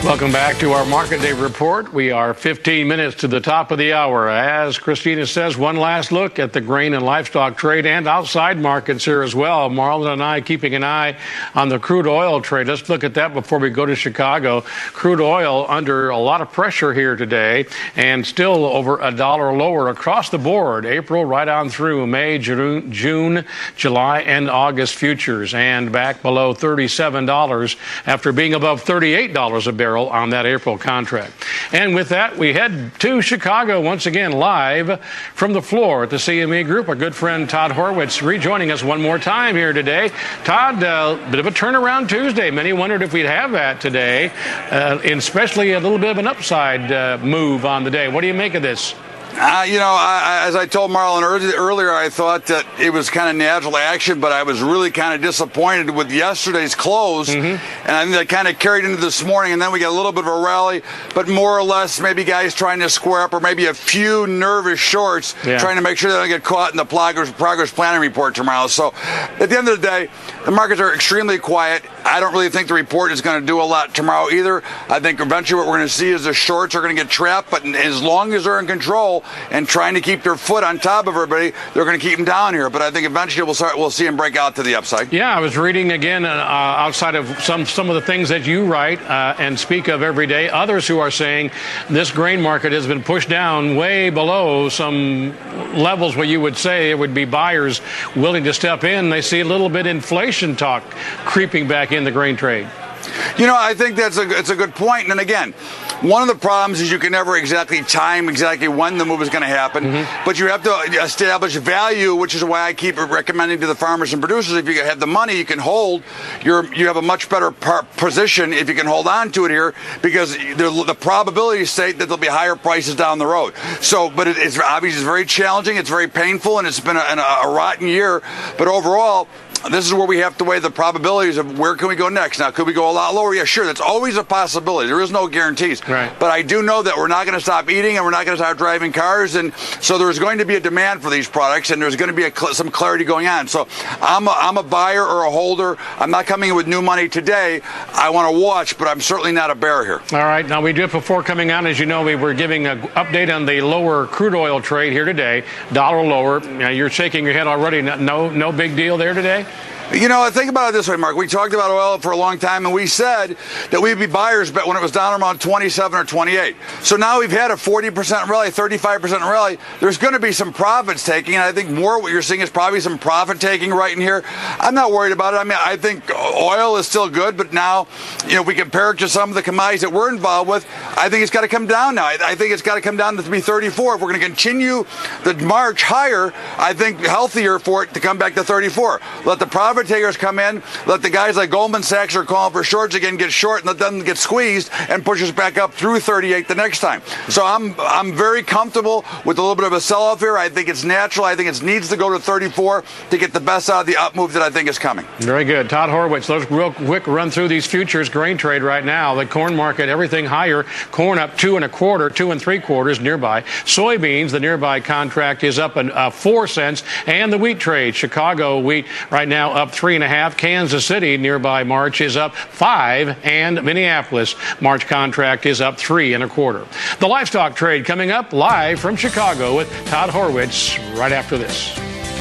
Welcome back to our Market Day Report. We are 15 minutes to the top of the hour. As Christina says, one last look at the grain and livestock trade and outside markets here as well. Marlon and I keeping an eye on the crude oil trade. Let's look at that before we go to Chicago. Crude oil under a lot of pressure here today and still over $1 lower across the board. April right on through May, June, July, and August futures, and back below $37 after being above $38 a barrel on that April contract. And with that, we head to Chicago once again, live from the floor at the CME Group. Our good friend Todd Horwitz rejoining us one more time here today. Todd, bit of a turnaround Tuesday. Many wondered if we'd have that today, especially a little bit of an upside move on the day. What do you make of this? As I told Marlon earlier, I thought that it was kind of natural action, but I was really kind of disappointed with yesterday's close. And I think that kind of carried into this morning, and then we got a little bit of a rally, but more or less maybe guys trying to square up, or maybe a few nervous shorts trying to make sure they don't get caught in the progress planning report tomorrow. So at the end of the day, the markets are extremely quiet. I don't really think the report is going to do a lot tomorrow either. I think eventually what we're going to see is the shorts are going to get trapped, but as long as they're in control and trying to keep their foot on top of everybody, they're going to keep them down here. But I think eventually we'll see them break out to the upside. Yeah, I was reading again outside of some of the things that you write and speak of every day, others who are saying this grain market has been pushed down way below some levels where you would say it would be buyers willing to step in. They see a little bit inflation talk creeping back in the grain trade. I think it's a good point. And again, one of the problems is you can never exactly time exactly when the move is going to happen, but you have to establish value, which is why I keep recommending to the farmers and producers, if you have the money, you can hold. You have a much better position if you can hold on to it here, because the probabilities state that there'll be higher prices down the road. So, but it's obviously very challenging, it's very painful, and it's been a rotten year. But overall, this is where we have to weigh the probabilities of where can we go next. Now, could we go a lot lower? Yeah, sure. That's always a possibility. There is no guarantees. Right. But I do know that we're not going to stop eating and we're not going to stop driving cars. And so there's going to be a demand for these products, and there's going to be some clarity going on. So I'm a buyer or a holder. I'm not coming in with new money today. I want to watch, but I'm certainly not a bear here. All right. Now, we did before coming on, as you know, we were giving an update on the lower crude oil trade here today. Dollar lower. Now, you're shaking your head already. No big deal there today? Think about it this way, Mark. We talked about oil for a long time, and we said that we'd be buyers but when it was down around 27 or 28. So now we've had a 40% rally, 35% rally. There's going to be some profits taking, and I think more what you're seeing is probably some profit taking right in here. I'm not worried about it. I mean, I think oil is still good, but now, if we compare it to some of the commodities that we're involved with, I think it's got to come down now. I think it's got to come down to be 34. If we're going to continue the march higher, I think healthier for it to come back to 34. Let the profit takers come in, let the guys like Goldman Sachs are calling for shorts again get short, and let them get squeezed and push us back up through 38 the next time. So I'm very comfortable with a little bit of a sell-off here. I think it's natural. I think it needs to go to 34 to get the best out of the up move that I think is coming. Very good. Todd Horwitz, let's real quick run through these futures grain trade right now. The corn market, everything higher. Corn up 2 1/4, 2 3/4 nearby. Soybeans, the nearby contract is up 4 cents. And the wheat trade, Chicago wheat right now up 3 1/2. Kansas City nearby March is up 5, and Minneapolis March contract is up 3 1/4. The livestock trade coming up live from Chicago with Todd Horwitz right after this.